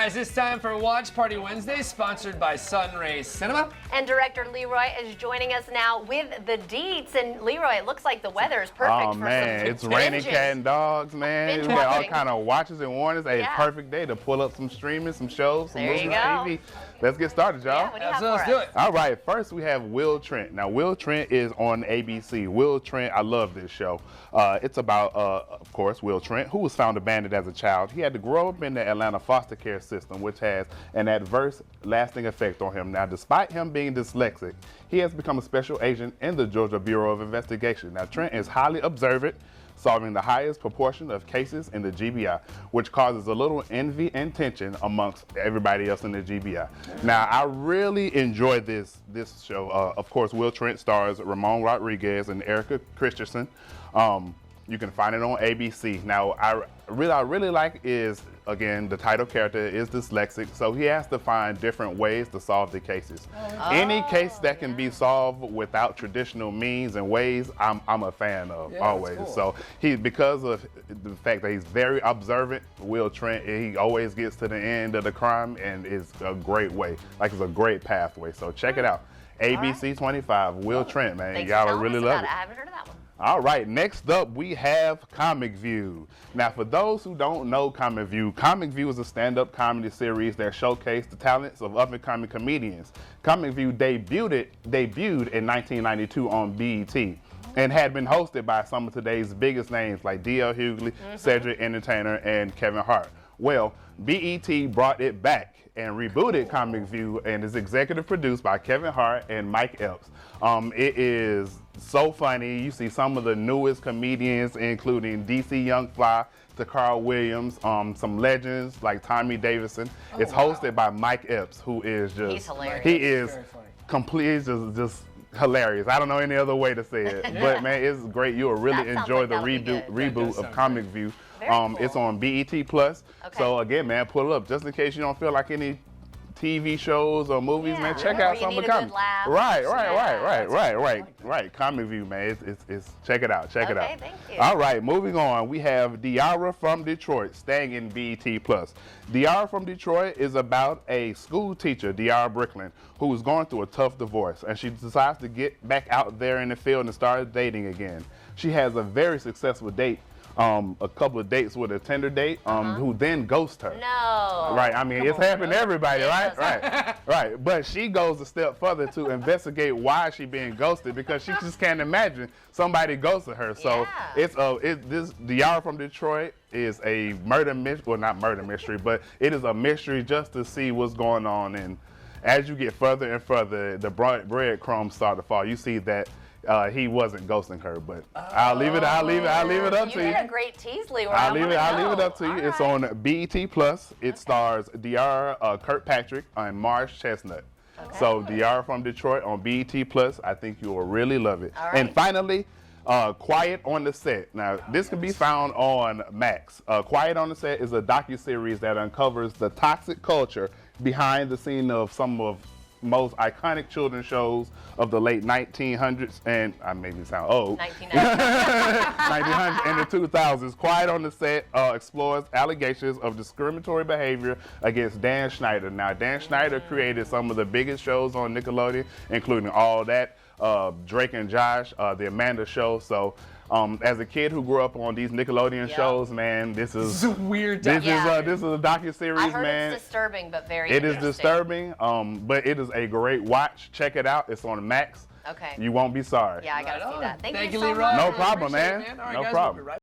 Guys, it's time for Watch Party Wednesday, sponsored by Sunray Cinema. And director Leroy is joining us now with the deets. And Leroy, it looks like the weather is perfect for some it's raining cat and dogs, man. We got all kind of watches and warnings. Hey, perfect day to pull up some streaming, some shows, some movies, TV. Let's get started, y'all. Yeah, what do you have Let's for do us? it. All right, first we have Will Trent. Now, Will Trent is on ABC. Will Trent, I love this show. It's about, of course, Will Trent, who was found abandoned as a child. He had to grow up in the Atlanta foster care system, which has an adverse, lasting effect on him. Now, despite him being dyslexic, he has become a special agent in the Georgia Bureau of Investigation. Now, Trent is highly observant, solving the highest proportion of cases in the GBI, which causes a little envy and tension amongst everybody else in the GBI. Now, I really enjoyed this show. Of course, Will Trent stars Ramon Rodriguez and Erica Christensen. You can find it on ABC. Now, I really like is, again, the title character is dyslexic, so he has to find different ways to solve the cases. Any case that can be solved without traditional means and ways, I'm a fan of, always. Cool. So because of the fact that he's very observant, Will Trent, he always gets to the end of the crime, and it's a great way. Like, it's a great pathway. So check it out. ABC 25, Will Trent, man. Y'all really love it. I haven't heard of that one. All right, next up we have Comic View. Now, for those who don't know Comic View is a stand-up comedy series that showcased the talents of up-and-coming comedians. Comic View debuted in 1992 on BET and had been hosted by some of today's biggest names like D.L. Hughley, Cedric Entertainer, and Kevin Hart. Well, BET brought it back and rebooted Comic View, and is executive produced by Kevin Hart and Mike Epps. It is so funny. You see some of the newest comedians, including DC Young Fly, to Carl Williams, some legends like Tommy Davidson. It's hosted by Mike Epps, who is just, he's hilarious. He is completely just hilarious. I don't know any other way to say it, but man, it's great. You'll really enjoy the reboot of Comic View. Cool. It's on BET Plus. So again, man, pull it up just in case you don't feel like any TV shows or movies, man. Check out some of the comics. Right. Comic View, man. It's check it out. Check it out. Thank you. All right, moving on. We have Diara from Detroit, staying in BET Plus. Diara from Detroit is about a school teacher, Diara Bricklin, who is going through a tough divorce, and she decides to get back out there in the field and start dating again. She has a very successful date. A couple of dates with a Tinder date, who then ghosts her. No. Right, I mean, it's happened to everybody, right? Right. But she goes a step further to investigate why she's being ghosted, because she just can't imagine somebody ghosting her. So this Diara from Detroit is a murder mystery, well, not murder mystery, but it is a mystery just to see what's going on. And as you get further and further, the breadcrumbs start to fall. You see that he wasn't ghosting her, but I'll leave it up to you. You did a great tease, Leroy. I'll leave it up to you. It's on BET Plus. It stars Diara Kirkpatrick and Marsh Chestnut. So Diara from Detroit on BET Plus. I think you will really love it. And finally, Quiet on the Set. Now, this can be found on Max. Quiet on the Set is a docuseries that uncovers the toxic culture behind the scene of some of most iconic children's shows of the late 1900s, and I made me sound old. 1900s and the 2000s. Quiet on the Set explores allegations of discriminatory behavior against Dan Schneider. Now, Dan Schneider created some of the biggest shows on Nickelodeon, including All That, Drake and Josh, The Amanda Show. So as a kid who grew up on these Nickelodeon shows, man, this is a weird. This is a docuseries, I heard man. It's disturbing, but very. It is disturbing, but it is a great watch. Check it out. It's on Max. Okay. You won't be sorry. Yeah, I gotta see that. Thank you so Leroy. much. No problem, man. All right, No guys, problem. we'll be right